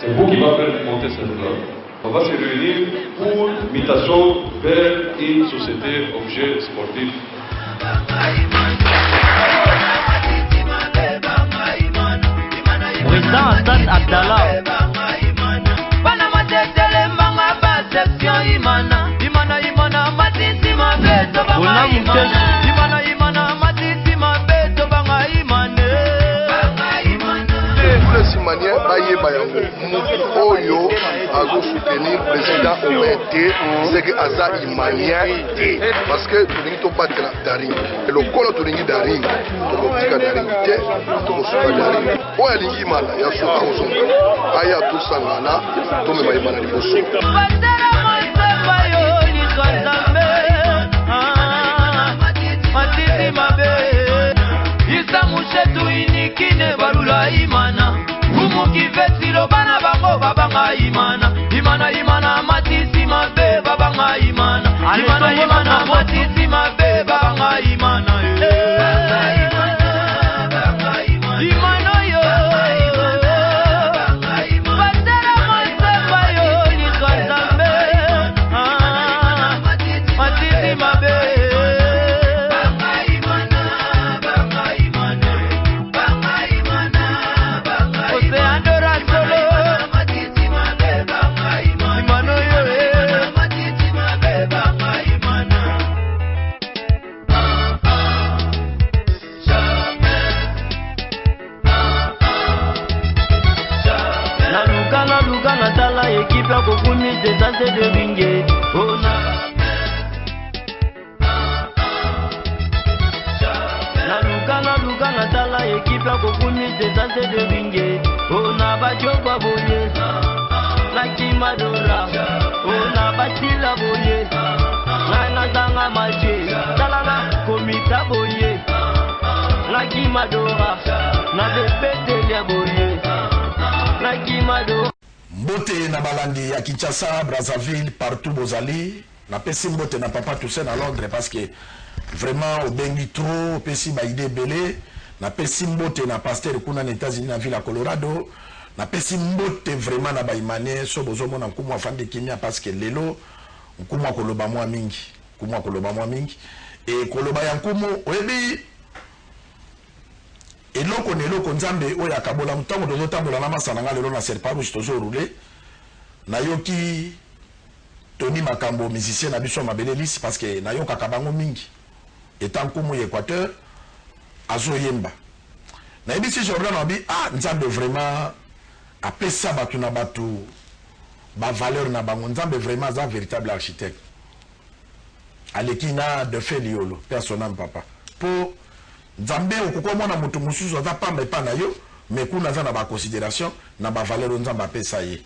C'est vous qui va faire monter cette flamme. On va se réunir pour mutation vers une société objet sportif. Président Hassan Abdallah. Simania bayeba yango mutu oyo azo soutenir président Omete c'est que aza imanien parce que tolingi tobatela daring lokolo tolingi daring tokotika daring te tokosuka daring oyo alingi imana ya soka kozonga aya tosangana tomema imana liboso Isamushetu inikine balula imana Umukiveti lo bana bango babanga imana Imana imana matisi mabe babanga imana Imana imana matisi mabe babanga imana Imana yo Batera mwaseba yo Nizwazambe Matisi mabe équipe à Kokuni des Andes de Ringé. La Luka Natala équipe à Kokuni des Andes de Ringé. On a battu au boye. La Kimadora. On a battu la boye. La Nazanga Maché. Talala Komita boye. La Kimadora. Na bébé de boye. La Kimadora. Mbote na balandi ya Kinshasa, Brazzaville, partout bozali. Na pesi mbote na papa Toussaint à Londres parce que vraiment au bengi trop, pesi ba idée belé. Na pesi mbote na pasteur kuna na États-Unis na ville à Colorado. Na pesi mbote vraiment na ba imane so bozomo na nkumu afande kimia parce que lelo nkumu koloba mwa mingi. Nkumu koloba mwa mingi. Et koloba ya nkumu oyebi eloko neloko nzambe oyo akabola mutango tozotambola na masana nga lelo na serparouche tozorule nayoki Tony Makambo musicien na biso mabele lisi parce que nayokaka bango mingi etant nkumu ya Équateur azoyemba nayebi si Jordan abi nzambe vraiment apesa batu na batu ba valeur na bango nzambe vraiment za véritable architecte aleki na de fait liolo personnel papa pour Nzambe okoko mwana mutu mususu aza pamba epa na yo mais kuna za na ba considération na ba valeur nzambe apesa ye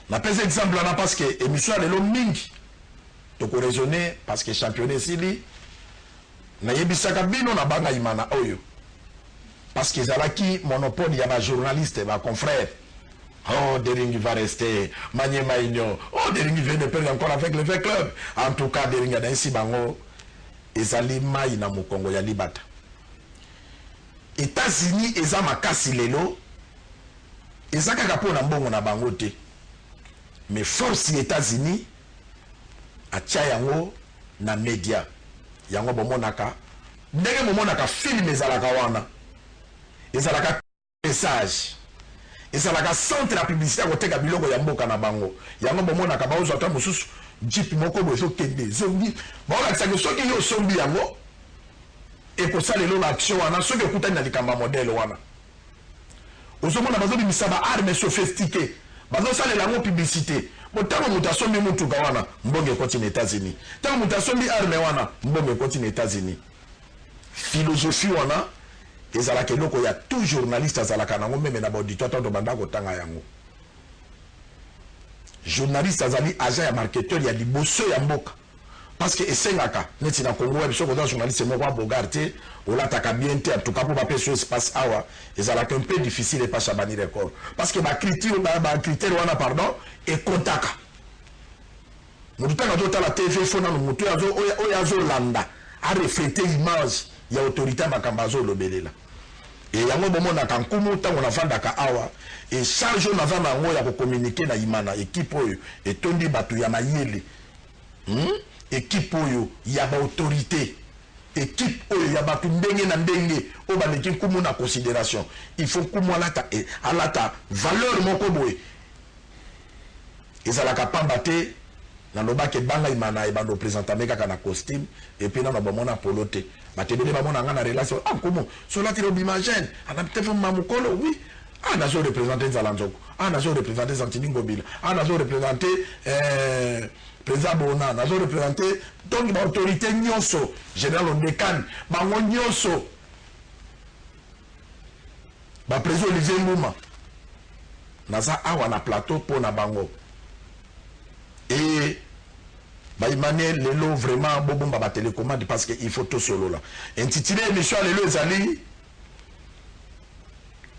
na pesa exemple na parce que émission lelo mingi to ko raisonner parce que championnat sili na yebisaka bino na banga imana oyo parce que zalaki monopole ya ba journaliste ba confrère Deringi va rester Maniema Igno Deringi vient de perdre encore avec le V Club en tout cas Deringi na isi bango ezali mai na mokongo ya libata États-Unis eza makasi lelo eza kaka pona mbongo na bango te mais force États-Unis atia yango na media yango bomonaka ndenge momonaka film ezalaka wana ezalaka message ezalaka centre la publicité ya koteka biloko ya mboka na bango yango bomonaka baozo ata mosusu Jeep moko bozo kende zongi baolakisa ke soki yo sombi yango ekosalelo na action wana soki okutani na likamba modèle wana ozomona bazobimisa ba arme sophistiquée bazosalela yango publicité botango moto asombi mutuka wana mbongo ekoti na États-Unis tango moto asombi arme wana mbongo ekoti na États-Unis philosophie wana ezalaka eloko ya tout journaliste azalaka nango meme na baauditoire to banda kotanga yango journaliste azali agent ya marketeur ya liboso ya mboka parce que esengaka neti na Congo web soko dans journaliste moko wa bogarté olataka bien te en tout cas pour ba peso espace awa ezalaka un peu difficile et pas chabani record parce que ba critère wana pardon et kontaka mututanga tota la TV fona no mutu azo oya azo landa a refléter image ya autorité makamba azo lobelela et yango bomona kankumu tango na vandaka awa et charge na vana ngo ya ko communiquer na imana équipe oyo et tondi batu ya mayele équipe oyo ya ba autorité équipe oyo ya batu ndenge na ndenge o ba leki kumu na considération il faut kumu alata valeur moko boye ezala kapamba te na lobake banga imana e bando présenter kaka na costume et puis na bomona polote batebele bamona nga na relation kumu sola tiro bimagène ana peut-être mamukolo oui nazo représenter Zalanzoko nazo représenter Santini Ngobila nazo représenter président Bona nazo représenter donc l'autorité nyonso général Ondekan bango nyonso ba président Olivier Ngouma naza awa na plateau pour na bango et ba imane lelo vraiment bobomba ba télécommande parce que il faut tout solo là intitulé émission lelo ezali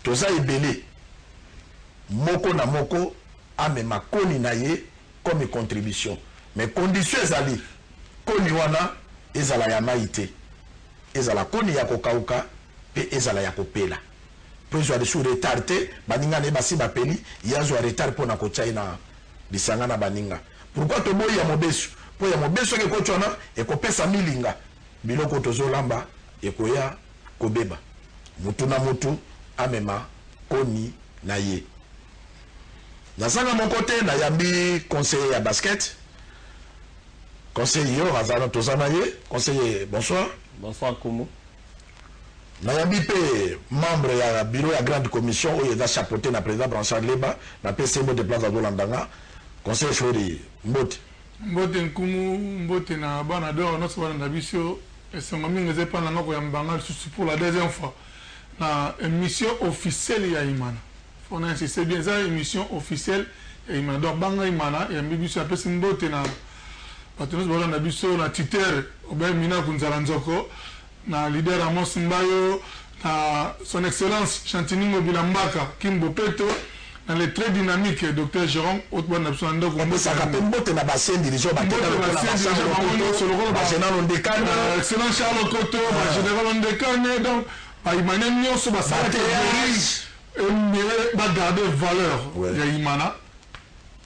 toza ebele moko na moko amema koni na ye comme contribution mais condition ezali koni wana ezala ya maite ezala koni ya kokauka pe ezala ya kopela po ezwa desu retard te baninga ne basi bapeli yazwa retard pona kochai na bisanga na baninga pourquoi toboyi ya mobesu po ya mobesu ke kochona ekopesa milinga biloko tozolamba ekoya kobeba mutu na mutu amema koni na ye nazanga mon côté na yambi conseiller ya basket conseiller yo azana tozana ye conseiller bonsoir Koumou na yambi pe membre ya bureau ya grande commission oyo eza chapeauté na président Branchard Leba na PCMO de Plaza Golandanga conseiller Flori Mbote Nkumu Mbote na bana dehors noso bana na biso esengo mingi zepa na ngoko ya mbanga pour la deuxième fois na émission officielle ya Imana. On a insisté bien ça émission officielle ya Imana. Donc banga Imana ya mbibiso apesi Mbote na batunos bana na biso na titere obe mina kunzala nzoko na leader Amos Mbayo na son excellence Chantini Ngobila Mbaka Kimbo Peto dans les très dynamiques Dr Jérôme Otban Napso Ndoko Mbosaka Mbote na bassin dirigeant excellent Charles Koto général Ondekane donc Imana nyonso ba sa ba garder valeur ya Imana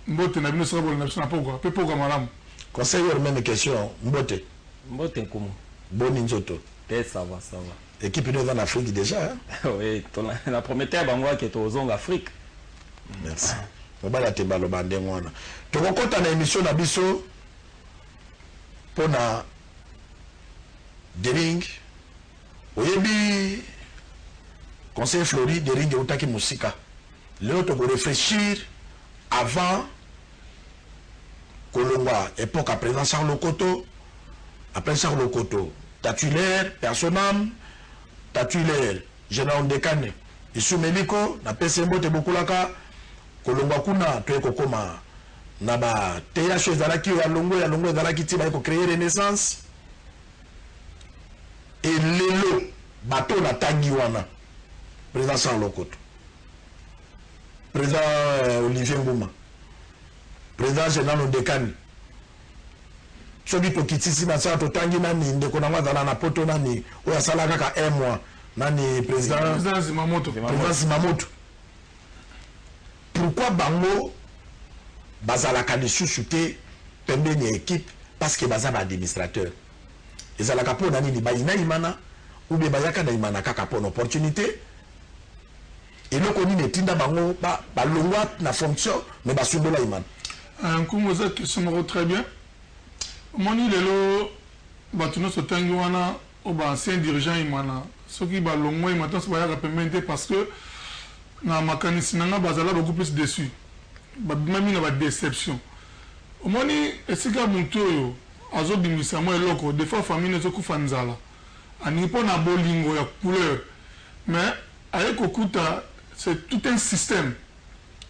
Mbote na bino sera na bino pourquoi pe pourquoi madame conseiller même question Mbote Koumou boni nzoto ça va équipe nous en Afrique déjà hein? Oui la prometteur bango qui est aux Zong Afrique merci mobala te baloba ndenge wana tokokota na émission na biso pona Dering oyebi conseil Flori Dering utaki musika leo toko réfléchir avant kolongwa époque à présent Charles Lokoto après Charles Lokoto titulaire personnam titulaire général Ndekane isumeliko na PCMO te bokulaka kolongwa kuna to ekokoma na ba TH ezalaki ya longo ezalaki ti ba ko créer renaissance et lelo bato na tangi wana président Charles Lokoto président Olivier Ngouma président général Ndekane soki tokitisi na sa totangi nani ndeko na ngazala na poto nani oya sala kaka un mois nani président Zimamoto pourquoi bango bazalaka lisusu te pembeni ya équipe parce que baza ba administrateur ezalaka mpo na nini bayina Imana ou bien bayaka na Imana kaka mpo na opportunité eloko nini etinda bango balongwa na fonction mais basundola Imana Nkumu za question très bien moni lelo bato nyonso tangi wana o ba ancien dirigeant Imana soki balongwa Imana so bayaka pembeni te parce que na makanisi nanga bazala beaucoup plus déçu babimami na ba déception omoni esika mutu oyo azobimisa mo eloko des fois famille ezokufa nzala ani mpo na bolingo ya couleur mais aye kokuta c'est tout un système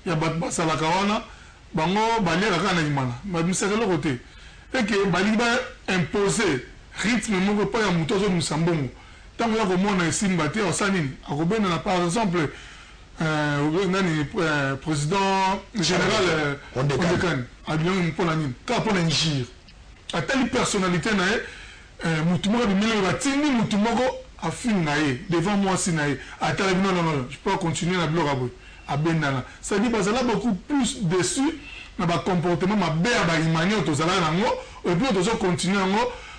ya bato basalaka wana bango baliaka kaka na Imana babimisaka eloko te eke balingi ba imposer rythme moko mpo ya mutu azobimisa mbongo ntango ya komona esimba te osala nini akobendana par exemple nani président général Ondekane abiyangi mpona nini kaka mpona ingire atali personnalité na ye mutu moko bimiloko batindi mutu moko à Finaye, devant moi Sinaye, à Talabino, non, je peux continuer à bloc à Bendana. Ça dit parce que là beaucoup plus dessus, dans le comportement, ma belle, ma manière, tout ça là, et puis on continue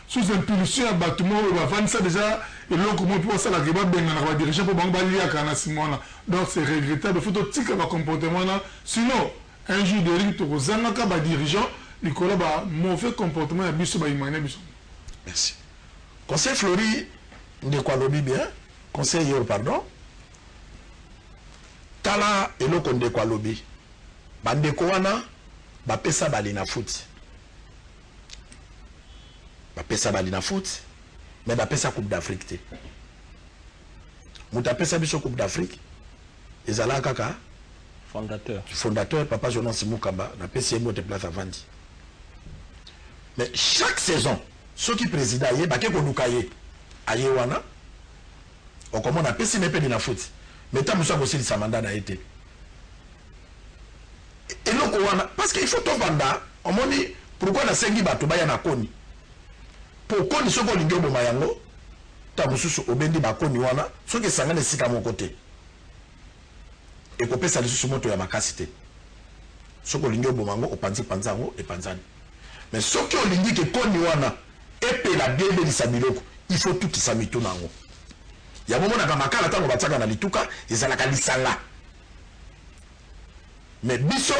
sous impulsion à bâtiment, on va vendre ça déjà, et là, comment on peut ça, la riba Bendana, on va diriger pour Bangbalia à Kanassimona. Donc c'est regrettable, il faut tout tirer le comportement là. Sinon, un jour de ring, tu as un dirigeant, Nicolas, mauvais comportement, il y a biso, il y a biso. Merci. Conseil Flori, de quoi lobby bien, conseil pardon. Tala et le de quoi lobby. Bande koana, ba pesa balina foot. Ba pesa balina foot, mais ba pesa Coupe d'Afrique te. Mouta pesa biso Coupe d'Afrique. Ezala kaka. Fondateur, Papa Jonas Moukamba, na pesa mo te place à Vandi. Mais chaque saison, ceux qui président yé, ba ke ko lukaye. Aye wana. On commence à pesa mais pe na foot. Mais tant que aussi le mandat n'a été. Et donc, parce qu'il faut tout vendre, on m'a dit, pourquoi la sengi batuba ya na koni? Pour koni ce qu'on lingue au mayango, tant que sous au bendi bakoni wana, ce que ça n'a pas mon côté. Et qu'on peut ça sur moto ya makasité. Ce qu'on lingue au mango, au panzi panzango et panzani. Mais ce qu'on lingue que koni wana, et la bébé de Sabiloko, il faut tout qui s'amito nango. Il y a un moment où on a bataka na lituka ezalaka lisanga. Mais biso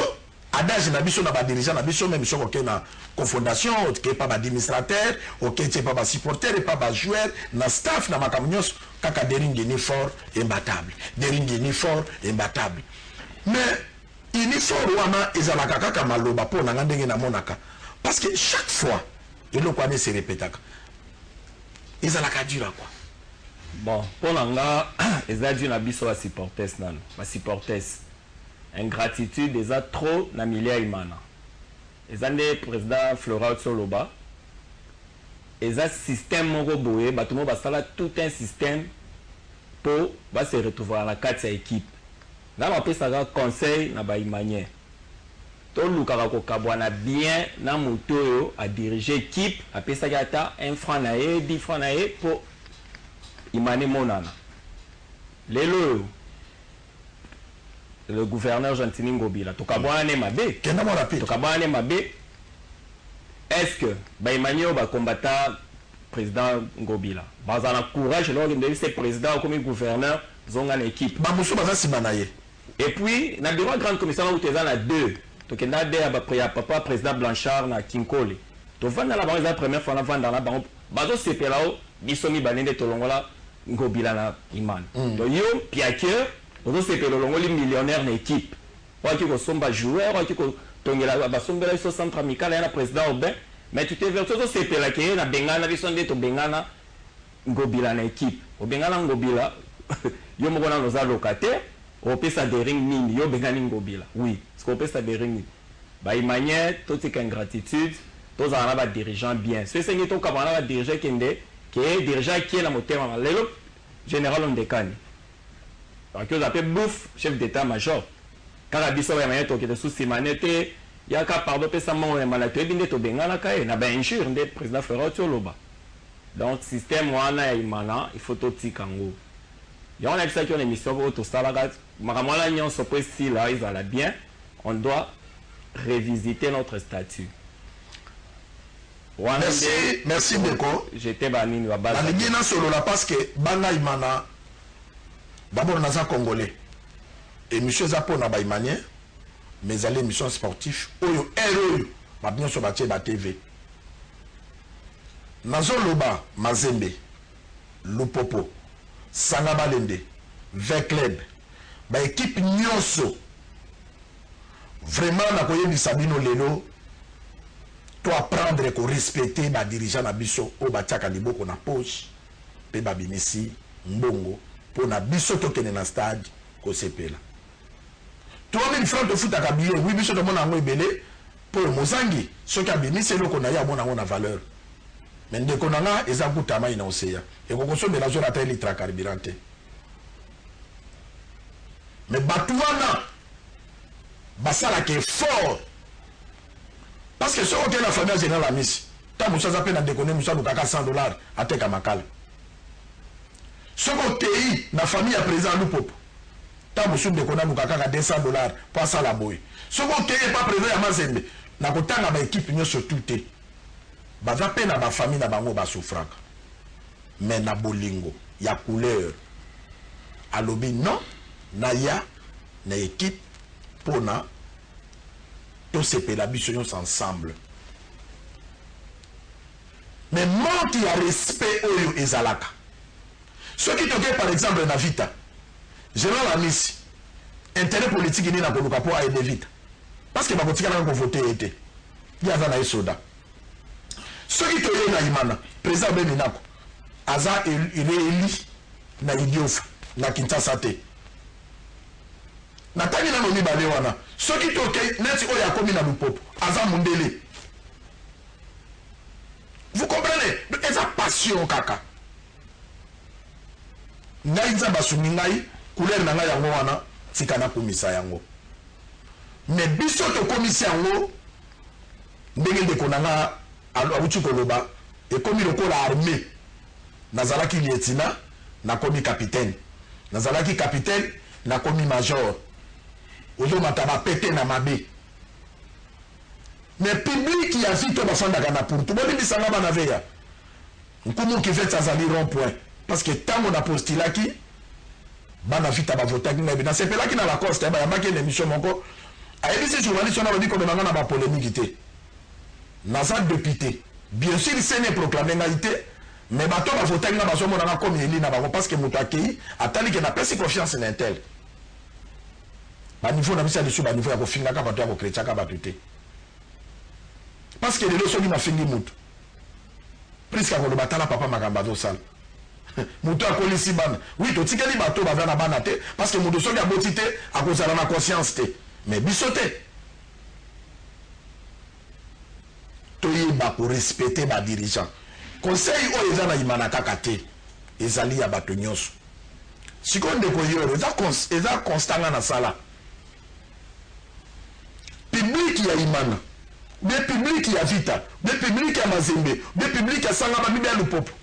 adage na biso na ba dirigeant na biso même biso ko na confondation ok pas ba administrateur ok tu pas ba supporter et pas ba joueur na staff na makamnyos kaka deringi ni fort imbattable deringi ni fort imbattable. Mais ini fort wana ezalaka kaka maloba po na ndenge na monaka parce que chaque fois eloko ane se répétaka ezalaka dira quoi. Bon, pour l'anga, ils ont dit na biso wa supporters nan, ma supporters. Ingratitude, ils ont trop na milia imana. Ils ont des président Flora Tsoloba. Ils ont système moroboé, batumo basala tout un système pour se retrouver à la 4 équipe. Là, on peut savoir conseil na ba imanier. Tout le karako kabwana bien na moto à diriger équipe, à pesagata 1 franc naé, 10 francs naé pour Imani Monana. Lelo, le gouverneur Gentini Ngobila, Tokabwane Mabe, Tokabwane Mabe, est-ce que Baimani va combattre président Ngobila? Bazana courage, alors il c'est président comme gouverneur, zonga l'équipe. Et puis, na bureau grande commission où tu es à 2, Tokenda de après papa président Blanchard na Kinkole. Tu vas dans la banque la première fois dans la banque, bazo sepelao, bisomi banende tolongola. Ngobila na iman. Donc yo piateur, on se fait le longoli millionnaire d'équipe. Ou qui ko somba joueur, ou qui ko tongela ba somba so centre amical na président Aubin, mais tu te vers tout se fait la que na bengana bisonde to bengana Ngobila na équipe. O bengana Ngobila yo mo kona noza locataire, o pesa des ring nini yo bengani Ngobila. Oui, ce qu'on pesa des ring. Ba imanière, toute cette ingratitude, tous en ba dirigeant bien. C'est ce to kabana ba dirigeant kende qui est dirigeant qui est la moteur le général Ondekani. Donc vous appelez bouffe chef d'état-major. Quand la biso ya maneto qui est sous simanete, il y a qu'à pardon pesa mon malatue binde to bengana kae na ba injure de président Ferro Tsoloba. Donc système wana imana, il faut tout tikango. Il y a on a ça qui on émission pour tout ça là, makamala nyon so précis là, ils allaient bien, on doit révisiter notre statut. Merci beaucoup. J'étais banni à base. La solo là parce que Banga Imana, d'abord naza congolais. Et monsieur Zapo na baimanie, mais allez mission sportif, oyo héros, ma bien sur batie ba TV. Nazo loba Mazembe, Lupopo, Sangabalende, Vecleb, ba équipe nyonso. Vraiment na koyebi Sabino Lelo. To apprendre qu'on respecter ma dirigeant na biso o batiaka liboko na poche pe babinisi mbongo pour na biso to kene na stade ko sepela 3000 francs de foot à billet oui biso de mon ngo ebele pour mozangi ce qui a binisi loko na ya mona na valeur mais ndeko nanga eza kutama ina oseya et ko kosomela zo na ta litre carburant mais batuana basala ke fort. Parce que ce qu'on a la famille générale la mise, tant que ça s'appelle à déconner, nous avons $100 à Teka Makala. Ce côté, la famille a présent nous pop. Tant que nous avons $200 pour ça la boy. Ce côté n'est pas présent à Mazembe. Na kotanga ba équipe nyo surtout té. Ba va pe na ba famille na bango ba souffraka. Mais na bolingo ya couleur. Alobi non na ya na équipe pona to sepela biso nyos ensemble. Mais manque ya respect oyo ezalaka. Ce qui toke par exemple na vita. Général Amisi intérêt politique ni na koluka po aider vita. Parce que bakotika na ko voter été. Il y a na soda. Ce qui toye na imana, président Beminako. Aza il est élu na Idiofa, na Kinshasa te. Na tani na nomi bale wana. Ce qui toke net oya komi na Lupopo, Aza Mundele. Vous comprenez? Eza passion kaka. Ngai nza basumi ngai, couleur na ngai yango wana, tika na komisa yango. Mais biso to komisi yango, ndenge de konanga aluchi koloba, et comme il la armée, nazalaki lieutenant, na komi capitaine. Nazalaki capitaine, na komi major. Ozo mataba pété na mabe. Mais public qui a vite bafanda kana pour tout boni bisanga bana veya. Nkumu qui fait ça zali rond-point parce que tant on a postilaki bana vite ba voter na bina sepelaki na la coste ba yambaki une émission moko. Ayebi si journaliste on a dit qu'on a na polémique té. Naza député. Bien sûr, c'est né proclamé ngalité, mais bato ba voter na ba somo na comme eli na ba parce que muto akei atali que na pesi confiance na intel. Ba niveau na bisa dessus ba niveau ya ko finga ka bato ya ko chrétien ka bato té. Parce que les leçons qui m'a fini mout. Presque quand le batala papa makamba do sal. Mouto a collé si ban. Oui, to tikeli bato ba na banate parce que mouto so ya botité à cause de la conscience té. Mais bisoté. Toyeba pour respecter ma dirigeant. Conseil o ezana imana kaka te. Ezali ya bato nyonso. Sikonde ko yoro eza constant na sala. Public ya imana. Des publics qui a vita, des publics qui a mazembe, des publics qui a sangama bibia le peuple.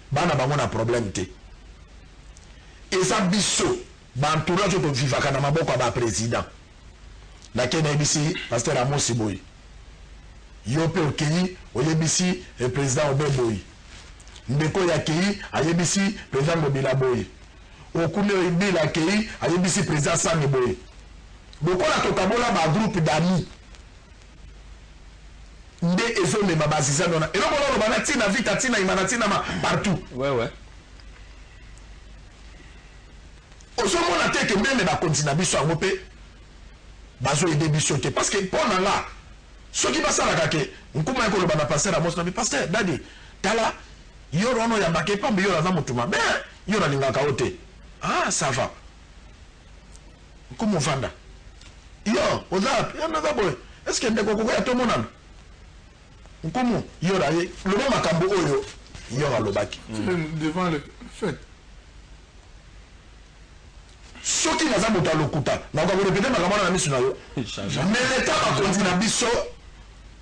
Bana bango na problème te. Et ça biso, ba entourage to vivaka na maboko ba président. Na kena ibisi pasteur Amos Boy. Yope okeyi oyebisi le président Obeboy. Ndeko ya keyi ayebisi président Ngobila Boy. Okune ibila keyi ayebisi président Sami Boy. Bokola to kabola ba groupe d'amis. Nde ezo me mabasisa dona. Et donc on va tina vita tina imanatina ma partout. Ouais. Oso mona te ke mbele ba continue biso ngope. Bazo ide biso te parce que pour nanga soki basala kake nkuma ko loba na pasteur Amos na pasteur dadi tala yoro no ya mbake pambe yoro za mutuma. Ben yoro lingaka ote. Ah ça va. Nkuma vanda. Yo, ozap, yana za boy. Est-ce que ndeko ko ya to monana? Nkomo yora ye le même makambo oyo yora lobaki devant le fait soki naza moto lokuta na ko répéter makambo na misu na yo mais l'état va continuer biso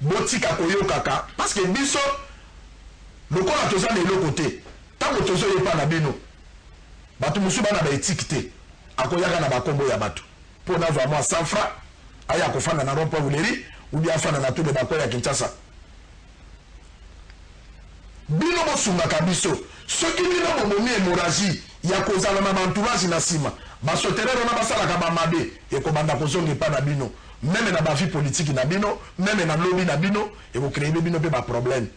botika koyokaka parce que biso lokola toza na eloko te tango tozo yepa na bino bato musu bana ba étiqueté akoyaka na bakombo ya bato pour na vraiment 100 francs aya kofanda na rond-point Vuleri ou bien fanda na tout le bakoya ya Kinshasa. Bino bosungaka biso soki bino bomomi hémorragie ya kozala na entourage na sima basoterero na basalaka bamabe ekobanda kozonga epa na bino meme na bavi politique na bino meme na lobi na bino ekokreebe bino mpe baproblème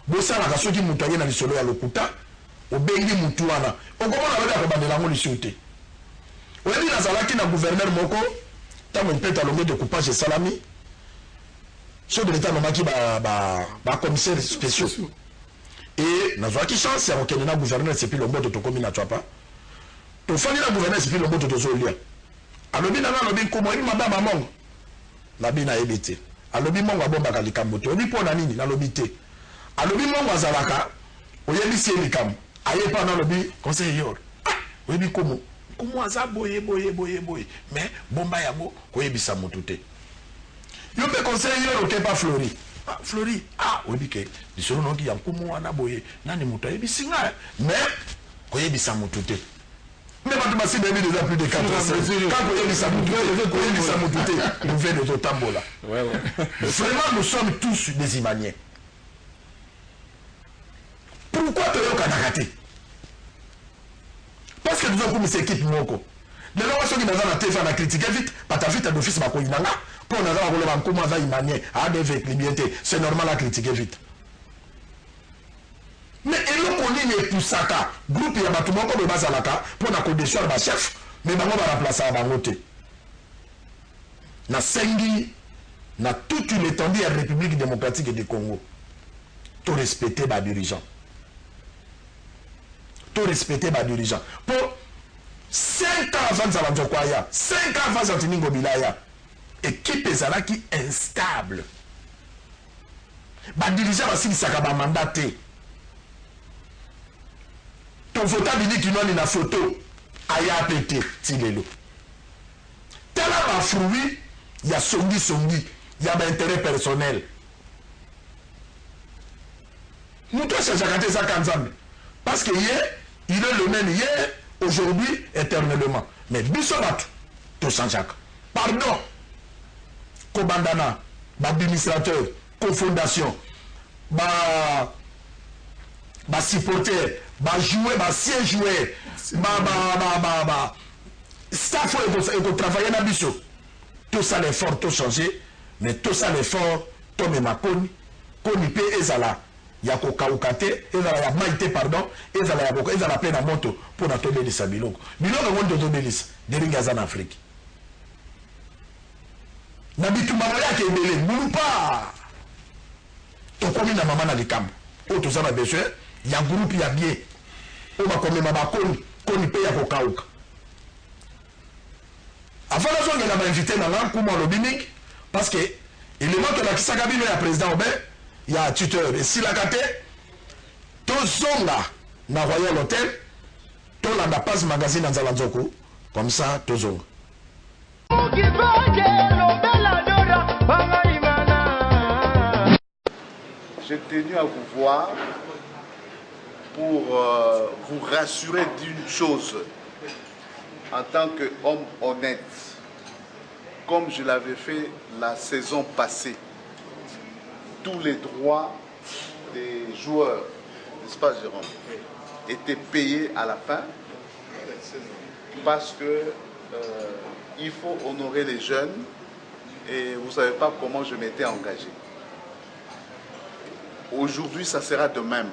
bosalaka soki moto aye na lisolo ya lokuta obengi mutu wana okomona baka kobandela yango lisu te oyebi nazalaki na gouverneur moko ntango mpete alonge de coupage esalami chef de l'État nomaki ba commissaire spéciaux et nazwaki chance ya kokende na gouverneur sepi lomboto tokomi na twapa tofandi na gouverneur sepi lomboto tozolia alobi nanga alobi nkomo ebi madama mongo nabi nayebi te alobi mongo abombaka likambo te oyebi mpo na nini nalobi te alobi mongo azalaka oyebisi ye likambo aye mpa na alobi conseil yor oyebi nkomo aza boye mais bomba yango koyebisa motu te yo pe conseil yo ke pa Flori. Ah Flori, oui ke. Disolo non ki yankumu wana boye. Nani muta ebi singa. Mais koyebisa motu te. Mais quand tu m'as dit déjà plus de 4 ans, quand nous venons de Tambola. Vraiment, nous sommes tous des Imaniens. Pourquoi tu es au Kanakate? Parce que nous avons mis cette équipe Moko. Les gens qui sont dans la TV, on a critiqué vite, parce que vite, d'office, pour on a comment va Imanien, à des liberté, c'est normal à critiquer vite. Mais il y a un poussaka, groupe il y a tout le monde comme Bazalaka, pour la condition de chef, mais on va remplacer à Bangote. Na Sengi, na toute une étendue de la République démocratique du Congo, tout respecter les dirigeants. Tout respecter les dirigeants. Pour 5 ans avant Zalanjokwaya, 5 ans avant Zantiningo Bilaya, équipe Ezalaki instable. Les dirigeants aussi qui s'accablent mandaté. Ton votabilité qui n'a une photo aya pété tilelo. Tel a fruit, il y a songi, il y a intérêt personnel. Nous tous c'est Jacques Zakanzambe. Parce que hier, il est le même hier, aujourd'hui, éternellement. Mais Bissobat, tout Saint-Jacques. Pardon. Kobandana, administrateur, cofondation, supporter, jouer, siège jouer, staff et travailler dans Bisso. Tout ça l'effort, tout changé, mais tout ça l'effort, tout me makoni, koni pe ezala, yako kaukate, ezala ya maite pardon, ezala ya boko, ezala pe na moto pour na tobe lisa biloko. Biloko wonto tobe lisa, deringa za en Afrique. Na bitumama yake ebele, mulupa. Tokomi na mama na likambo. O to za na besoin, ya groupe ya bien. O ba komema ba koni pe ya kokauka. Avant la zone, il m'a invité dans l'an pour le bimik parce que il est mort que la Kisagabi le président Obé, il y a un tuteur et si la gâté, tout zonga na Royal Hotel, tout la passe magazine dans Zalanzoko, comme ça tout zonga. J'ai tenu à vous voir pour vous rassurer d'une chose. En tant qu'homme honnête, comme je l'avais fait la saison passée, tous les droits des joueurs, n'est-ce pas Jérôme, étaient payés à la fin parce que il faut honorer les jeunes et vous ne savez pas comment je m'étais engagé. Aujourd'hui, ça sera de même.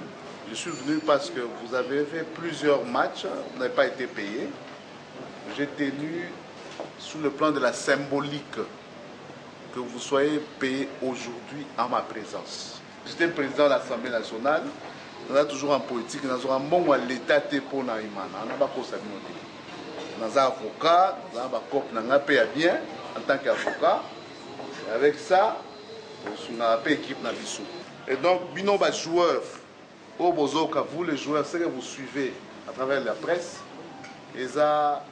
Je suis venu parce que vous avez fait plusieurs matchs, vous n'avez pas été payé. J'ai tenu sous le plan de la symbolique que vous soyez payé aujourd'hui en ma présence. J'étais président de l'Assemblée nationale, on a toujours en politique, on a un bon l'État pour Naïmana, on n'a pas de communauté. On a un avocat, on a un corps qui a payé bien en tant qu'avocat. Avec ça, on a une équipe dans l'issue. Et donc, bino ba joueurs, au Bozoka, vous les joueurs, c'est que vous suivez à travers la presse, et ça,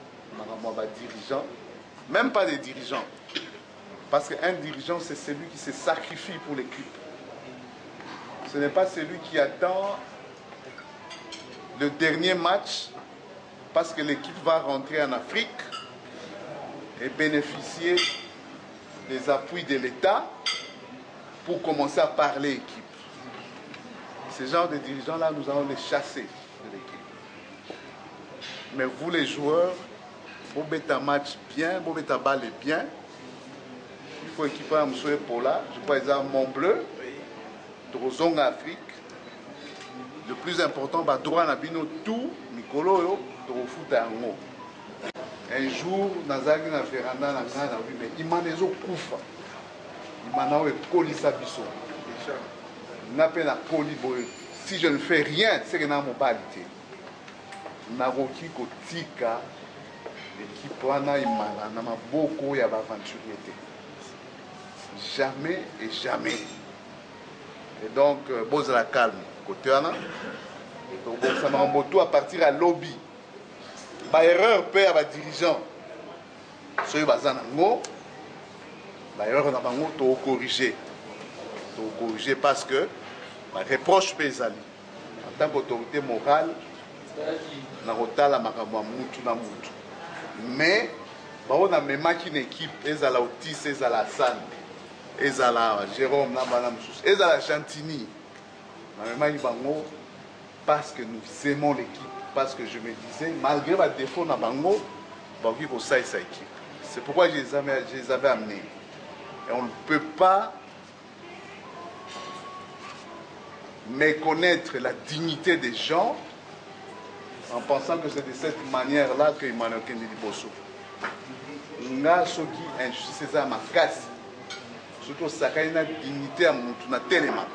dirigeants, même pas des dirigeants, parce qu'un dirigeant c'est celui qui se sacrifie pour l'équipe. Ce n'est pas celui qui attend le dernier match parce que l'équipe va rentrer en Afrique et bénéficier des appuis de l'État pour commencer à parler équipe. Ce genre de dirigeants-là, nous allons les chasser de l'équipe. Mais vous les joueurs, vous mettez un match bien, vous mettez un balle bien. Il faut équiper un monsieur pour là. Je crois qu'ils ont Mont Bleu, Drozong Afrique. Le plus important, bah droit na bino tout, Mikolo yo, foot à un jour, Nazaki na Ferranda na Ghana, mais il m'a des autres koufa. Il m'a dit Kolisa Bisso. N'a pas la Koliboy. Si je ne fais rien, c'est que dans mon balité. Naroki Kotika. L'équipe wana imana na maboko ya aventurier. Jamais et jamais. Et donc boze la calme côté wana. Donc ça m'a moto à partir à lobby. Ba erreur père ba dirigeant. Soy bazana ngo. Ba erreur na bango to corriger. To corriger parce que ba reproche pezali en tant qu'autorité morale na kotala makambo ya mutu na mutu. Mais on a même une équipe, ezala Otis, ezala Hassan, ezala Jérôme, ezala Chantini. Parce que nous aimons l'équipe, parce que je me disais, malgré ma défaut na bango, ça équipe. C'est pourquoi je les avais amenés. Et on ne peut pas méconnaître la dignité des gens en pensant que c'est de cette manière-là que Emmanuel Kendi Liboso. Nga soki injustice za makasi. Surtout ça a une dignité à mon télémac.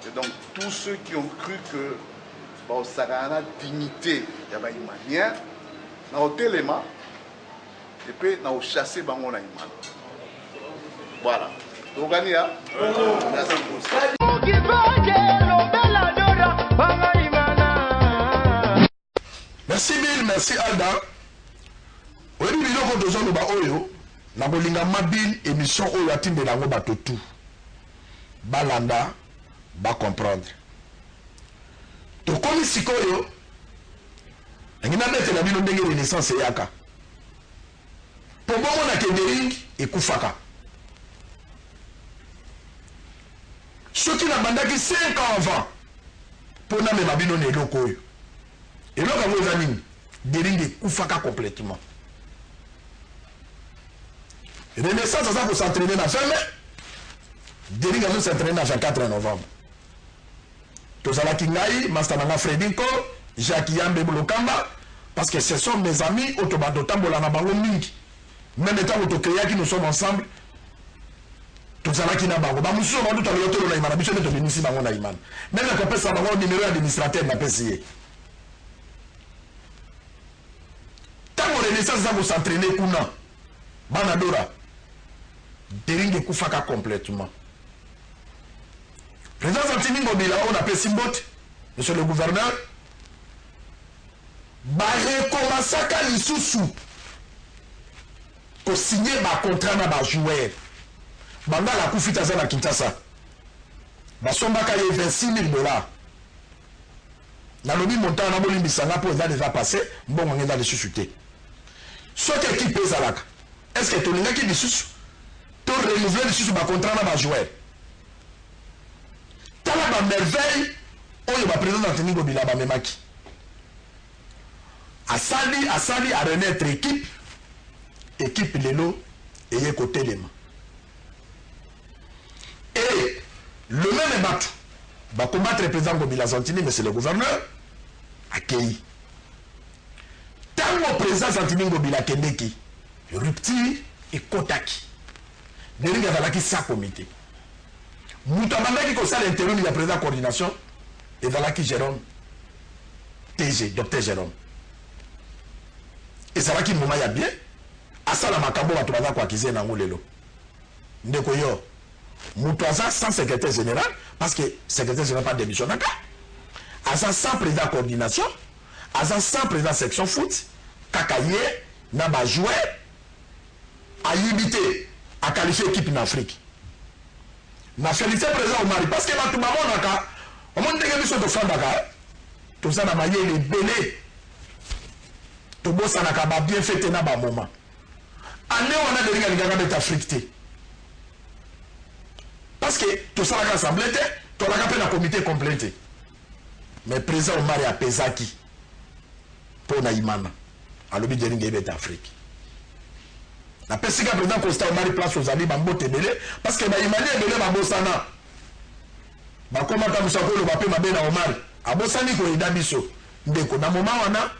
Et donc tous ceux qui ont cru que ça a une dignité, il y a une manière, dans le télémac, et puis dans le chassé, on a une manière. Voilà. Donc, merci Bill, merci Alda. Oui, nous avons oyo na bolinga mabil émission oyo atinde nango bato tout. Balanda ba comprendre. To komi sikoyo ngina bete na bino ndenge renaissance yaka. Po bongo na kendering ekufaka. Soki na bandaki 5 ans avant pour na mema bino ne loko oyo. Eloko ngo eza nini? Dering ekufaka complètement. Renaissance, ça pour s'entraîner dans fin mai. Dering va s'entraîner dans 24 novembre. Tout ça là qui ngaï, Mastananga Fredinko, Jacques Yambe Boulokamba, parce que ce sont mes amis, Otobato Tambola Nabango Mingi. Même étant autocréa qui nous sommes ensemble, tout ça là qui n'a pas. Bah, nous sommes tout à l'heure, on a iman, habitué de venir ici, on a iman. Même la compétence, on a un numéro administrateur, on a PCA. Tant que Renaissance, ça pour s'entraîner, Kuna, Banadora. Dering ekufaka complètement. Président Santini Ngobila, on appelle Simbot, monsieur le gouverneur, ba recommençaka lisusu ko signer ba contrat na ba joueur. Banda la kufita za na Kinshasa. Ba sombaka ye $26,000. Na lobi montant na bolimbi sanga po za déjà passé, mbongo ngenda le susciter. Soki équipe ezalaka. Est-ce que tolinga ki lisusu to renouveler lisusu ba contrat na ba joueur? Tala ba merveille oyo ba président Antony Ngobila ba memaki. Asali a renaître équipe lelo eye côté lema. Et le même bateau va combattre le président Ngobila Santini, mais c'est le gouverneur accueilli. Tant le président Santini Ngobila Kendeki rupture et kotaki. Dering azalaki sa comité. Moutabandaki ko sala l'intérim du président coordination et zalaki Jérôme TG, docteur Jérôme. Et zalaki moment ya bien asala makambo bato baza ko akize na ngolelo. Ndeko yo Moutaza sans secrétaire général parce que secrétaire général pas démissionnaka. Asa sans président coordination, asa sans président section foot, kakaye na ba joueur a limité à qualifier l'équipe en Afrique. Na félicité président Omari parce que tout le monde a on monte des émissions de Fandaka. Tout ça n'a pas les belé. Tout le ça n'a pas bien fait na ba moment. Année on a des gars d'Afrique. Parce que tout ça n'a assemblée, tout ça n'a pas un comité complété. Mais président Omari a pesaki pour Naïmana. À l'objet de l'Ingébe d'Afrique. La PCK président Costa Omari place aux amis Bambo Tebele parce que Naïmani est belé Bambosana. Bakoma Tamusako le Bapé Mabena Omari. Abosani ko Edabiso. Ndeko na moment wana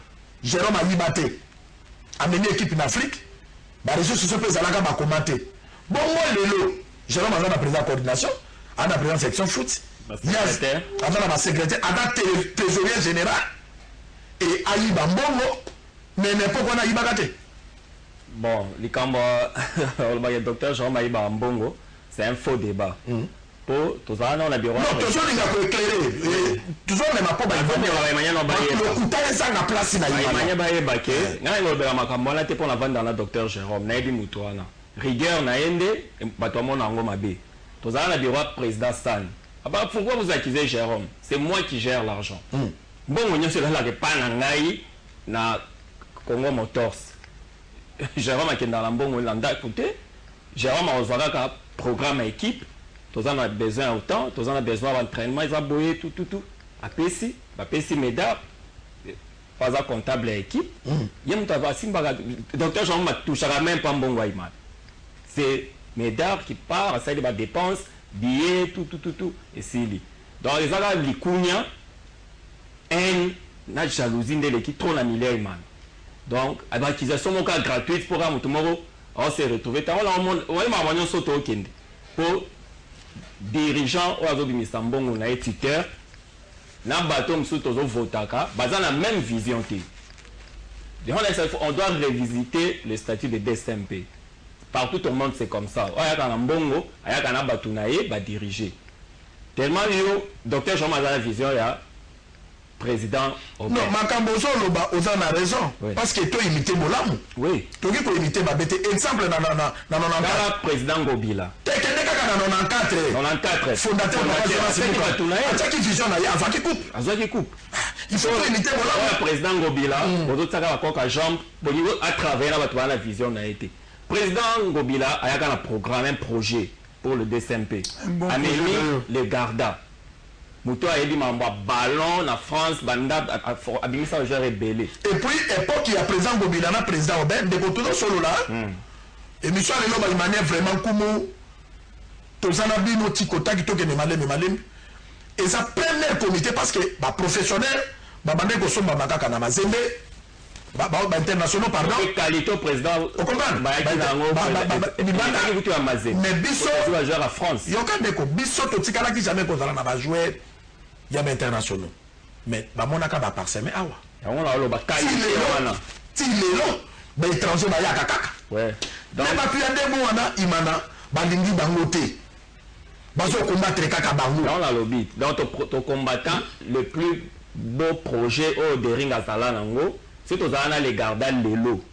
Jérôme a libéré. Amené équipe en Afrique. Ba réseaux sociaux pezalaka ba commenter. Bon moi lelo Jérôme a président coordination, a président section foot. Secrétaire. Avant la secrétaire, a trésorier général et Aïba Mbongo, mais n'importe quoi Aïba Gate. Bon, le docteur Jérôme Aïba Mbongo, c'est un faux débat. Pour tout ça, on a bureau. Non, toujours il a éclairé. Toujours même pas le coup ça na place na pour la vente dans la docteur Jérôme, Naïbi Moutouana. Rigueur na ende batomo nango mabe. Tozala na bureau président Stan. Pourquoi vous accusez Jérôme? C'est moi qui gère l'argent. Bon, on est là que pas nangai na Congo Motors. Jérôme a dans la bon Hollanda écoutez. Jérôme a besoin d'un programme équipe. Tous en a besoin autant, tous en a besoin d'entraînement, ils ont boyé tout. À PC, Médard, pas à comptable équipe. Il y a un docteur Jean m'a touché même pas bon Guayman. C'est Médard qui part, ça il va dépenses, billets, tout. Et c'est lui. Donc les gens les Kounia, la jalousie de l'équipe trop la milliard man. Donc à l'acquisition mon cas gratuite pour un tomorrow, on s'est retrouvé. On m'a mis sur token pour dirigeant ou azo bimisambongo na tuteur. Na bateau msou tozo votaka, basant la même vision. On doit revisiter le statut de DSMP. Partout au monde c'est comme ça. Ayaka na mbongo, ayaka na bateau nae, ba diriger. Tellement yo, docteur Jean-Marie la vision ya président Obeng. Non, Makambo Zoloba, Oza a raison. Oui. Parce que toi imité Molam. Oui. Toi qui peux imiter Babete. Exemple, dans président Ngobila. T'es dans 94. Fondateur de la qui vision qui coupe. Il faut imiter Molam. Le président Ngobila, à travers la vision a été. Président Ngobila a un programme, un projet pour le DSMP. Amélie le Garda. Mouto a dit un ballon en France, Banda a mis ça au genre rebellé. Et puis, époque, il y a président Ngobila, président Obeng, de retour solo là. Et Michel Lelo, il manière vraiment comme Tozana Bino, Tikota, qui toque Malem. Et ça premier comité parce que, professionnel, Babande Kosom, Babaka Namazembe, international, pardon. Qualité président. Au comprendre. Mais Bisso, à France. Il y a aucun déco. Bisso, Totikala qui jamais qu'on a joué, il y a international. Mais Bamonaka va parsemer. Ah ouais. On a le bataille. Mais étranger, il y a Kakaka. Ouais. Mais ma puis à des mots, Imana, Balingi Bangote. Bazo combattre Kaka Bango. On a le but. Donc, ton combattant, le plus beau projet au Dering à Salanango. Si tu as les gardes de l'eau,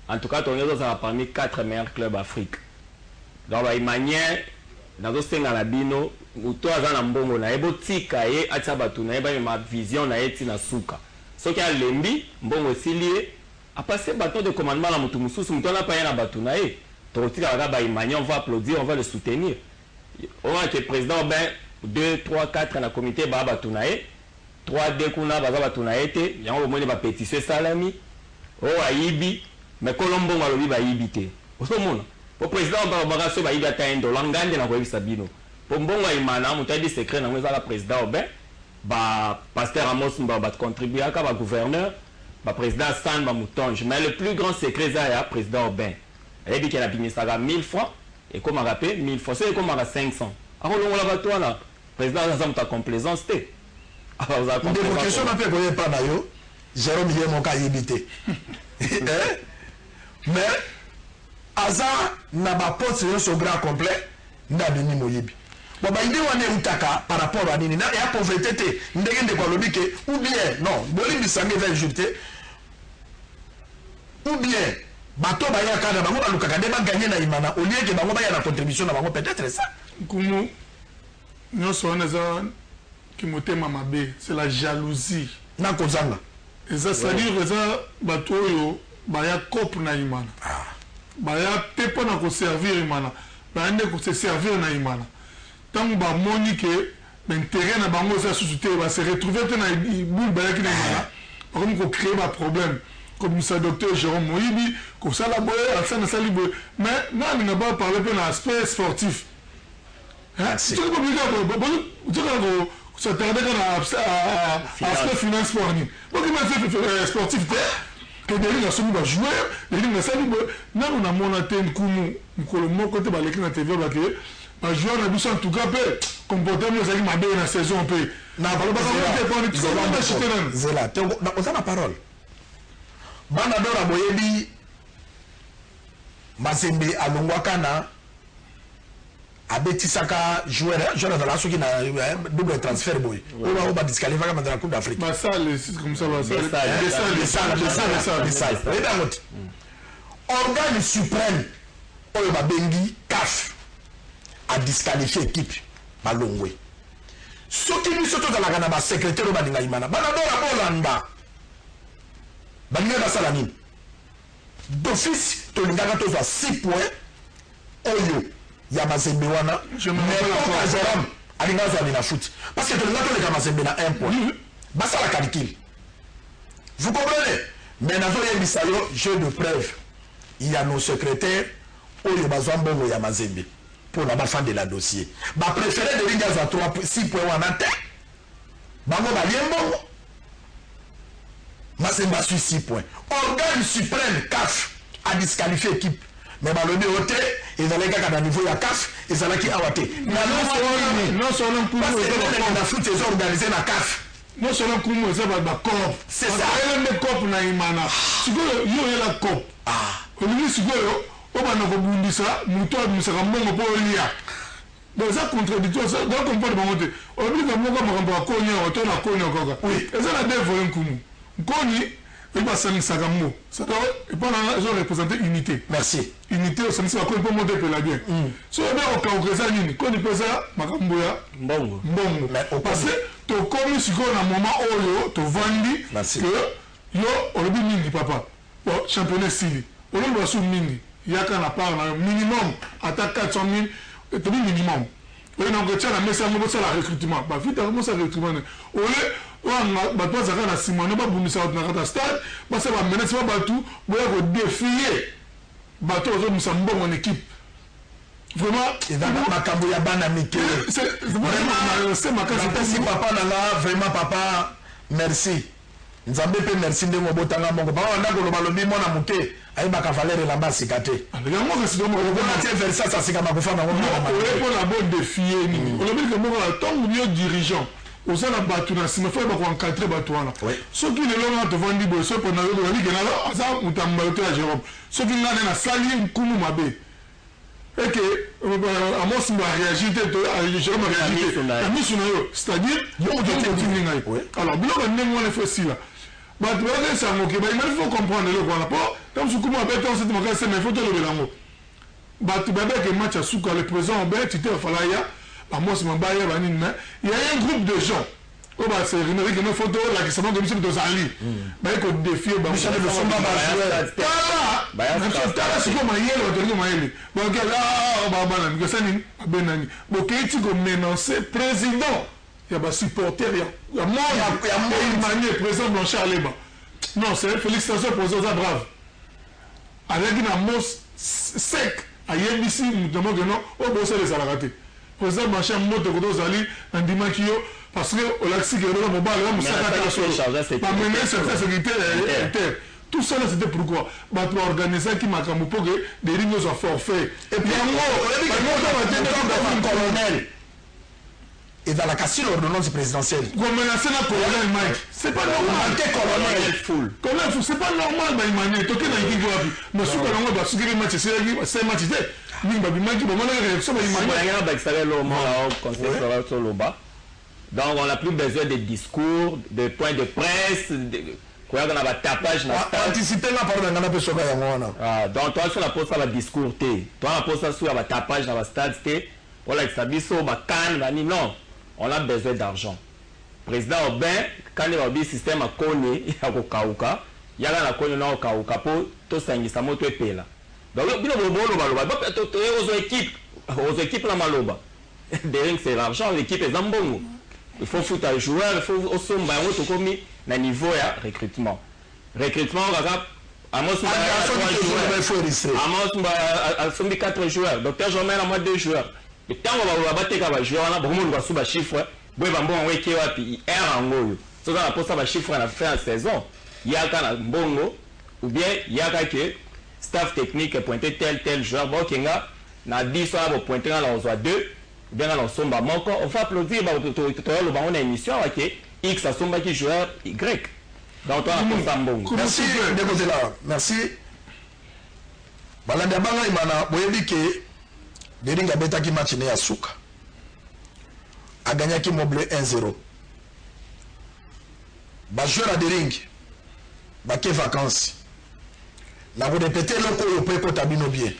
en tout cas, tu as parmi 4 meilleurs clubs d'Afrique. Donc, il manière, dans le sein de la bino, où tu as un bongo, na ebo tika ye, atsabatu na eba ma vision na eti na suka. Ce qui a lembi, bongo silié, a passé bâton de commandement à Moutoumousou, si Mouton n'a pas un bâton na ye, tu as on va applaudir, on va le soutenir. On a été président, 2, 3, 4 dans le comité, bâton na ye. 3D kuna bazaba tunaete yango omoni ba pétition salami o aibi mais Colombo ngalobi ba yibité osomona po président ba so ba yiba ta endo langande na ko sabino po mbongo imana mutadi secret na mweza la président Obeng ba pasteur Amos mba ba contribuer aka ba gouverneur ba président San ba Moutonge mais le plus grand secret ça ya président Obeng elle dit qu'elle a bini ça 1000 francs et comme rappel 1000 francs c'est comme à 500 alors longola ba toi là président ça ta complaisance té. Des questions n'a pas pas Jérôme y est mon cas limité. Mais Aza n'a pas posé son grand complet n'a de Moyibi. Bon bah il dit on est utaka par rapport à Nini et à pauvreté ndenge de kolobike ou bien non bolim bisangé va ajouter ou bien bato ba ya kana bango ba lukaka de ba gagner na imana au lieu que bango ba ya na contribution na bango peut-être ça. Kumu nous sommes qui motema mabe c'est la jalousie na kozanga et ça c'est-à-dire que ça bato yo ba ya cop na imana ba ya pepo na ko servir imana ba ande ko se servir na imana tant ba moni que l'intérêt na bango ça susciter va se retrouver na boule ba ya ki na imana comme ko créer ba problème comme ça docteur Jérôme Moyibi comme ça la boye ça na sali boye mais non n'a pas parler peu na aspect sportif hein c'est compliqué bon ça t'arrête à aspect finance pour nous. Donc il m'a fait sportif que des lignes sont pas jouer, des lignes ça nous non on a monté un coup nous le mot côté ba l'équipe na TV ba que ba joueur na biso en tout cas peut comportement ça qui m'a bien la saison peut na ba pas c'est là on a la parole bana dora boyebi Mazembe alongwakana abetisaka joueur de la soki na double transfert boy on va disqualifier dans la Coupe d'Afrique bah ça c'est comme ça ça organe suprême oyo babengi CAF a disqualifié équipe balongwe soki biso tozalaka na basekretare oyo balinga imana banadola bolanda balingai basala nini d'office tolingaka tozwa 6 points oyo ya mazembe wana mais Jérôme alinga azwani na foot parce que tolinga toleka mazembe na 1 point basala calcul vous comprenez mais nazoyebisa yo jeu de preuve il y a nos secrétaires oyo bazwa mbongo ya mazembe pour la bafande de la dossier ba préféré de linga za 6 points wana te bango balie mbongo mazembe a su 6 points organe suprême CAF a disqualifié équipe mais balobi ote ezalaki kaka na niveau ya CAF ezalaki awa te non seulement pour na foot eza organisé na CAF non seulement kumu eza bacorp c'est ça ayelende corp na imana sikoyo yo yela corp olingi sikoyo obana kobundisa moto abimisaka mbongo mpo olia donc eza contradictoire ça donc comprendre bango te olobika moko makambo ya koni awa to na koni kaka eza na deux volets nkumu nkoni ebasangisaka mbo epona ezo représente unité merci unité osangisi bakoni mpo moto epela bien so obe okauka eza nini koni mpe eza makambo ya mbongo parce que tokomi sikoyo na moment oyo tovandi que yo olobi mingi papa championnat esili olobi basu mingi yaka na part na minimum ata 400 000 tobi minimum oyo na kotia na mesa yango bosala recrutement bafitaka mosala recrutement ole wana bato bazaka na nsima no babundisa bato na kata stade basala bamenasi ba bato boya kodefie bato bazobimisa mbongo na équipe vraiment ezaka makambo ya bana mike makasi papa nanga vraiment papa merci nzambe mpe merci ndenge obotanga mbongo papa wanda koloba lobi mwana moke ayebaka valeur elamba asika te yangoatie versas asikama kofanda mpona bodefie nini olobelike moko ntongo yo dirigeant oza na bato na nsima fo yeba koencadre bato wana soki lelo nga tovandi boye so mpona yolikena aza motamba yo te ya Jérôme soki nga nde nasali nkumu mabe eke Amos mba réagir te Jérôme réagir te na miso na yo c'est-à-dire yo ototini ngai alors biloko ndenge wana efo esila bato bayokesa moke baimali fo comprendre eloko wana mpo ntango sukumu mabe to oseti makasi sema ifo tolobela yango bato babeke match ya suka le président Obert tite afala ya Amos Mabaya banini mais il y a un groupe de gens au bas c'est une avec une photo là qui sont comme si de Zali bah il faut défier bah Michel de Somba bah là c'est comme hier on dit maïli bon là bah bah là que ça ni benani bon qui tu comme menacer président il y a bah supporter il y a moi il manie président Blanchard Leba non c'est félicitations pour ça brave avec une Amos sec à YBC nous demandons que non au boss les a raté président Blanchard moto ko dozali andimaki yo parce que olaxi ke ro mobile la musaka ta so pas mener cette sécurité interne tout ça c'était pourquoi ba to organiser qui makambo pour que des lignes soient forfait et puis en colonel et dans la cassure l'ordonnance présidentielle comme menacer la colonel Mike c'est pas normal que colonel full colonel full c'est pas normal ba imani to ke na ngi wapi mais ce que l'on va sukiri match c'est match donc on n'a plus besoin de discours, de points de presse, quoi qu'on a un tapage dans anticiper la parole dans la personne donc toi sur la pose ça va discours toi la pose ça sur la tapage dans la stade voilà que ça biso ba can non on a besoin d'argent président Aubin quand il va bien système à connaît ya ko kauka ya la connaît na kauka po to sangisa moto epela donc bino bolo baloba aux équipes la maloba derrière c'est l'argent l'équipe est zambongo il faut foutre les joueurs il faut osomba yango to komi na niveau ya recrutement kaka Amos Mba 4 joueurs docteur Jomel a moins 2 joueurs le temps on va bateka ba joueurs wana beaucoup ba suba chiffre boye ba mbongo weke wapi era ngoyo so ça la posa ba chiffre na fin de saison yaka na mbongo ou bien yaka que staff technique pointer tel joueur bon kenga na 10 ça va pointer là on soit 2 bien là on somba moko on va applaudir ba to le ba on a émission avec X à somba qui joueur Y donc toi on mbongo merci de côté là merci balanda banga imana boyebi ke Deringa beta ki match ne ya suka a gagné ki moble 1-0 ba joueur a Deringa ba ke vacances na vous répéter le ko pe ko tabino bien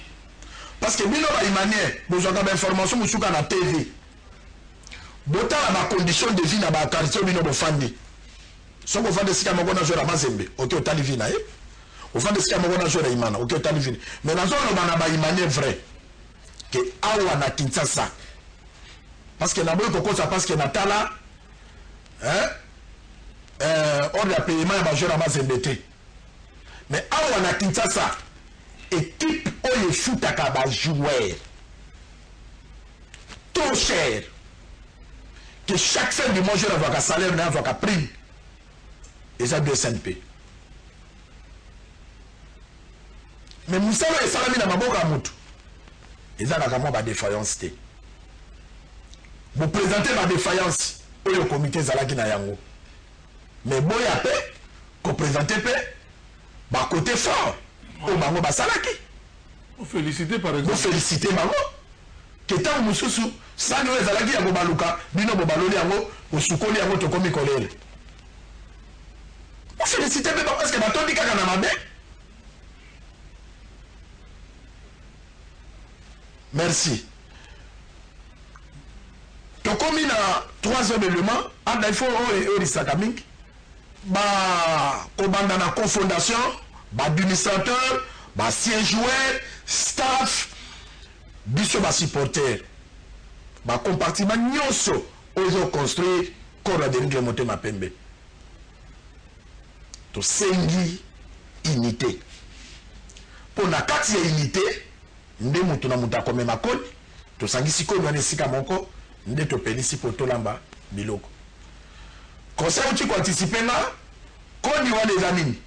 parce que bino ba imanier besoin ka information musuka na TV botala ma condition de vie na ba quartier bino bofandi soko fande sika moko na jora Mazembe OK otali vie na ye ofande sika moko na jora Imana OK otali vie mais na zone bana ba Imane vrai que awa na Kinshasa parce que na boy kokosa parce que na tala ordre de paiement ya ba jora Mazembe te mais awa na Kinshasa équipe oyo foutaka ba joueur trop cher que chaque fin du mois je n'avoue qu'un salaire n'avoue qu'un prime et ça de SNP mais Moussalo et Salami n'a pas beaucoup à moutou et ça n'a pas de défaillance vous présentez ma défaillance au comité Zalaki na yango mais bon ya paix qu'on présente paix bah côté fort au bango ba Salaki vous félicitez par exemple vous félicitez bango que tant mususu sango ezalaki ya kobaluka bino bobaloli yango osukoli yango tokomi kolele vous félicitez pe parce que batondi kaka na mabe merci tokomi na 3e élément anda ifo o risaka mingi ba kobanda na confondation ba administrateur ba siège joueur staff biso ba supporter ba compartiment nyonso ozo construire corps de Denis Motema Pembe to sengi unité pour na kati ya unité nde mutu na muta komema koni to sangisi koni wana esika moko nde to pelisi po tolamba biloko conseil uti ko anticiper na koni wana eza nini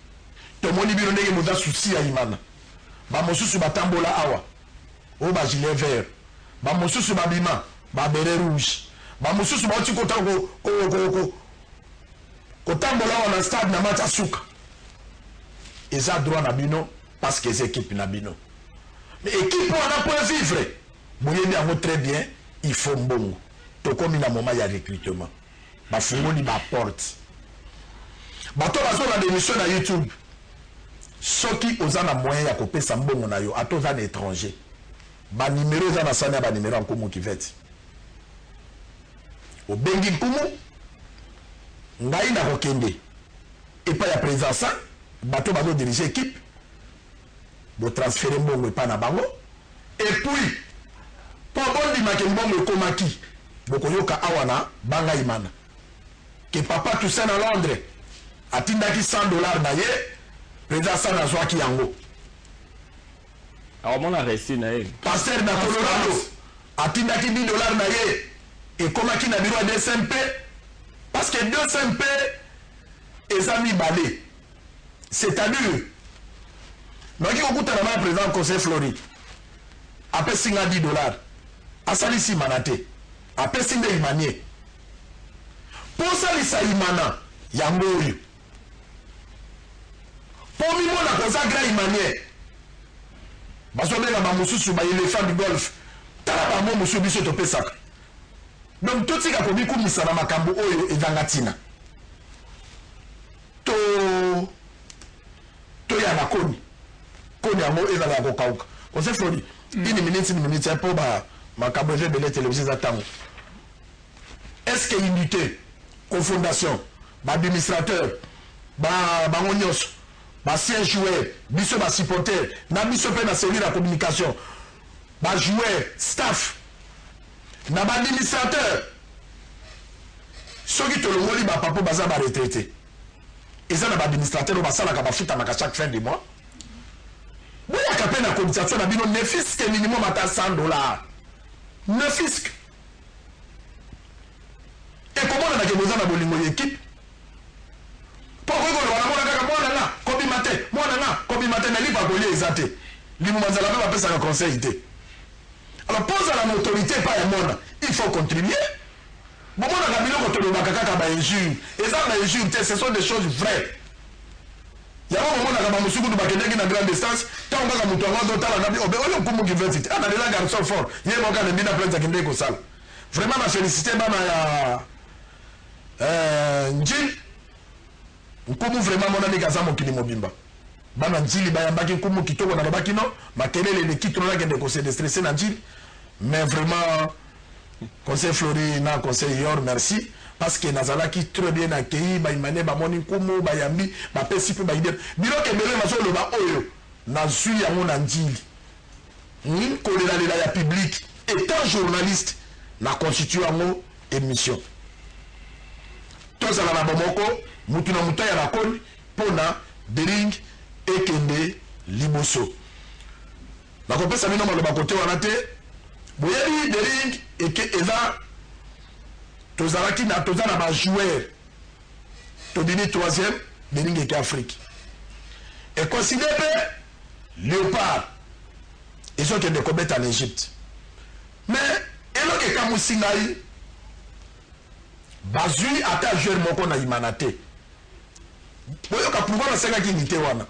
tomoni bino ndenge muta souci ya Imana ba mosusu batambola awa o ba gilet vert ba mosusu babima ba beret rouge ba mosusu ba oti kota ko tambola wana stade na match suka eza droit na bino parce que c'est équipe na bino mais équipe wana peut vivre boyebi yango très bien il faut mbongo to komi na moment ya recrutement ba fungoli ba porte bato bazo na démission na YouTube soki oza na moyen ya kopesa mbongo na yo atoza na étranger ba numéro eza na sani ya ba numéro nkumu kiveti obengi nkumu ngai na kokende epa ya présence bato bazo diriger équipe bo transférer mbongo epa na bango et puis po bondimaki mbongo ekomaki bokoyoka awa na banga Imana ke papa Toussaint na Londres atindaki $100 na ye présence na zwaki yango alors mon a reçu na ye pasteur na Colorado atindaki $10 na ye ekomaki na biro ya SMP parce que SMP eza mibale c'est-à-dire noki kokutana na président conseil Floride apesi nga $10 asalisi Imana te apesi nde Imanie po salisa Imana yango oyo po mimona kozagra Imanie bazobenga bamosusu ba éléphant du golf tala bango mosusu biso topesaka donc totika kobikumisa na makambo oyo ezanga ntina toya na koni yango ezala ya kokauka conseil Floride une minute po ba makambo ebele télévision za tango est-ce que unité confondation ba administrateur bango nyonso ba siège joueur biso ba supporter na biso pe na cellule de communication ba joueur staff na ba administrateur soki tolongoli ba papo baza ba retraité eza na ba administrateur o basalaka bafuta na chaque fin du mois boyaka pe na cotisation na bino ne fisque minimum ata $100 ne fisque et comment on a que besoin na bolingo équipe pourquoi on a kaka mwana nga kobi matin na liba kolia ezate limu manzala pe bapesa ka conseil te alors pose à la autorité pas ya mona il faut contribuer bon mona ka biloko tolobaka kaka ba injure eza ba injure te ce sont des choses vraies ya mona ka ba musuku du bakendeki na grande distance tant kaka mutu ngo tala na bi obe oyo kumu university ana de la garçon fort ye mo ka ndina plainte akinde ko sala vraiment ma félicité bana ya njil nkumu vraiment mona ni kaza mokili mobimba bana njili bayambaki nkumu kitoko na babaki no makelele le kitro na kende ko se déstresser na njili mais vraiment conseil Flori na conseil Yor merci parce que nazalaki très bien accueilli ba imane ba moni kumu ba yambi ba pesi pe ba idée biro ke bele maso lo ba oyo na zui yango na njili kolela lela ya public étant journaliste na constitue yango émission tozala na bomoko mutu na mutu ya bakoni pona Dering ekende liboso nakopesa bino maloba kote wana te boyebi Dering eke eza tozalaki na toza na ba joueur tobini 3e Dering eke Afrique et considère Léopard ils ont été combattre en Égypte mais eloke kamusingai bazui ata joueur moko na imanate boyoka pouvoir nasengaki unité wana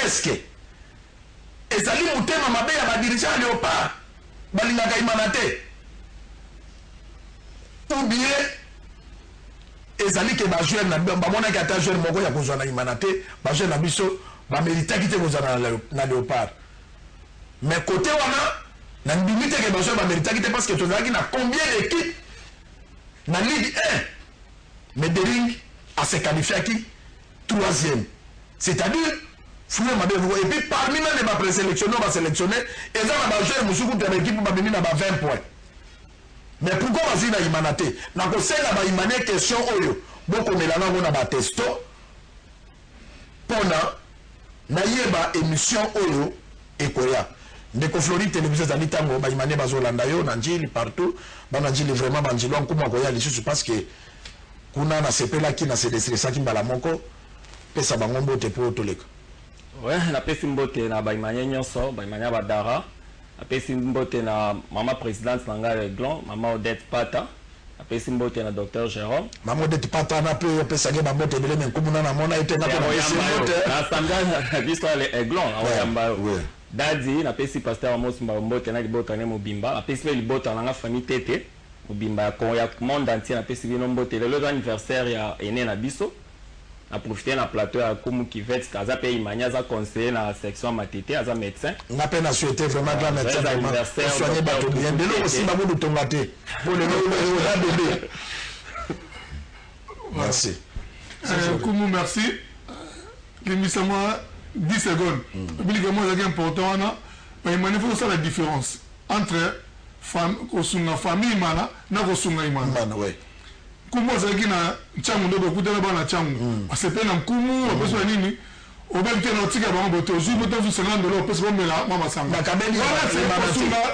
est-ce que ezali motema mabe ya badirigeant ya Léopard balingaka imanate ou bien ezali ke bajoueur na bamonaki ata joueur moko ya kozwa na imanate bajoueur na biso baméritaki te kozwa na Léopard mais côté wana na ndimi te ke bajoueur baméritaki te parce que tozalaki na combien d'équipes na Ligue 1 mais Dering a se qualifié 3e c'est-à-dire fouiller ma bien et puis parmi même les présélectionnés on va sélectionner et ça va jouer musuku de l'équipe va venir na 20 points mais pourquoi vas-y na imanate na ko sela ba imane question oyo boko melana ngona ba testo pona na yeba émission oyo ekoya ndeko Flori télévision za litango ba imane bazolanda yo na njili partout bana njili vraiment banjilo nkuma koya lisusu parce que kuna na sepela ki na se destressaki mbala moko pesa bango mbote po toleka ouais na pesi mbote na ba imane nyonso ba imane badara na pesi mbote na mama présidente nanga Aiglon mama Odette Pata na pesi mbote na docteur Jérôme mama Odette Pata na pe pesa ke ba mbote bele men kumuna na mona ete na pe na sanga biso ale Aiglon awamba dadi na pesi pasteur Amos Mbote na libota ne mobimba na pesi libota na famille tete mobimba ya monde entier na pesi bino mbote le anniversaire ya ene na biso na profiter na plateau ya Kumu Kivet kaza pe imanya za conseiller na section matete aza médecin na pe na souhaiter vraiment grand médecin pour soigner bato bien de l'eau aussi babu tongate pour le bébé merci Kumu merci l'émission 10 secondes. Obligatoirement, c'est important. Il faut faire la différence entre famille mana na kosunga imana. Kumu c'est na changu ndo kutana bana changu. Asepe na kumu apeso nini? Obente na tika ba mboto ozu boto $50 apeso bomela mama sanga. Bakabeli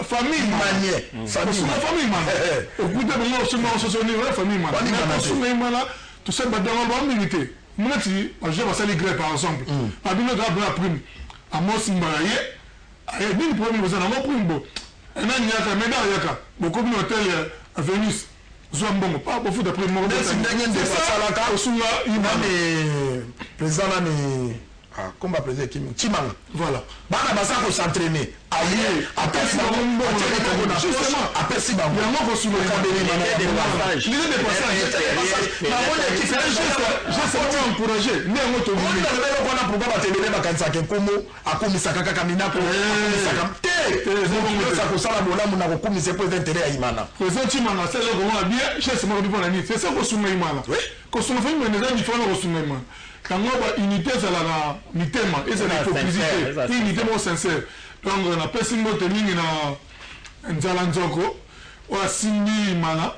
famille manier. Famille mana. Okuta bongo osunga ososoni famille mana. Kosunga imana tout ça badanga ba milité. Monati, je vais salir gré par exemple. Abino grave la prime. À moi simbaye. Et bien le premier vous en avez prime bo. Et là il y a ka meda yaka. Beaucoup de hôtel à Venise. Zouambongo pas pour foutre prime mo. C'est dernier de Salaka Osula imame président là ni combat président Kim Chimanga. Voilà. Bana basa ko s'entraîner. Allié après si bango justement après si bango. Il y a moi sur le cadre des passages. L'idée des passages. La bonne équipe j'ai sorti encourager. Mais on te dit on a pourquoi ba télé ba kanisa ke komo akomisa kaka kamina ko akomisa te. Ça ko sala bola muna ko komisa pour intérêt ya imana. Président Chimanga c'est le comment bien chez ce monde pour la nuit. C'est ça ko suma imana. Ko suma fa imana ndio différent ko suma imana. Quand on a unité, c'est la mitema et c'est la hypocrisie. C'est une unité sincère. Donc, on a pas si mot de ligne na Nzalanzoko, ou à Simi Mana,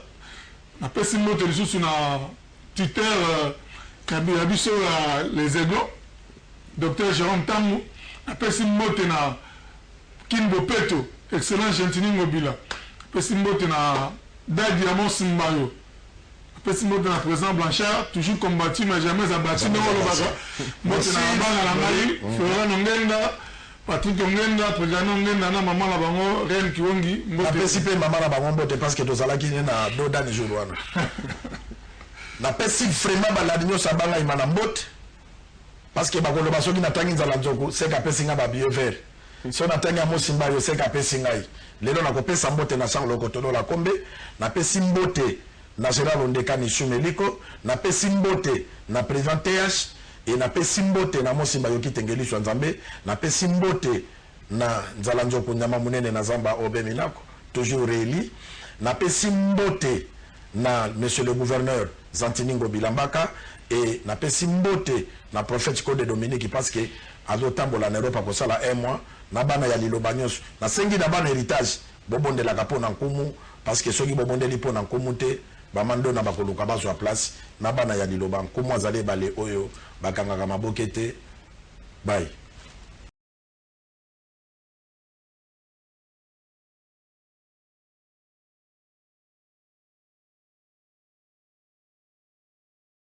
on a pas si mot de ressources na tuteur Kabiabiso les Aiglons, docteur Jérôme Tamou, on a pas si mot de na Kimbo Peto, excellent Gentini Mobila, on a pas si mot de na Dadi Amos Simbayo. Petit mot de la président Blanchard, toujours combattu, mais jamais abattu. Merci. Florent Ngenga, Patrick Ngenga, président Ngenga, maman la bango, Ren Kiwongi. Na pesipe maman la bango mbote parce que tozala ki na doda ni jour wana. Na pesi vraiment baladinyo sabanga imana mbote parce que bakolo basoki na tangi nzala nzoko, c'est ka pesi nga ba bio vert. Si on attend à Mosimba, je sais qu'à Pessingaï, les gens n'ont pas sa mbote na sang le cotono la combe, na pesimbote. Na Gérard Ondeka ni Shumeliko, na pesimbote na président TH et na pesimbote na Mosimba Yoki Tengeli Nzambe, na pesimbote na Nzalanzo Kunyama Munene na Zamba Obe Minako, toujours rééli. napesi mbote na monsieur le gouverneur Zantini Ngobila Mbaka et napesi mbote na prophète Code Dominique parce que azotambola na Europe akosala 1 mois na bana ya liloba nyonso na sengi na bana héritage bobondelaka mpo na nkumu parce que soki bobondeli mpo na nkumu te bamando na bakoluka bazwa place na bana ya liloba nkumu azali ebale oyo bakangaka maboke te bye.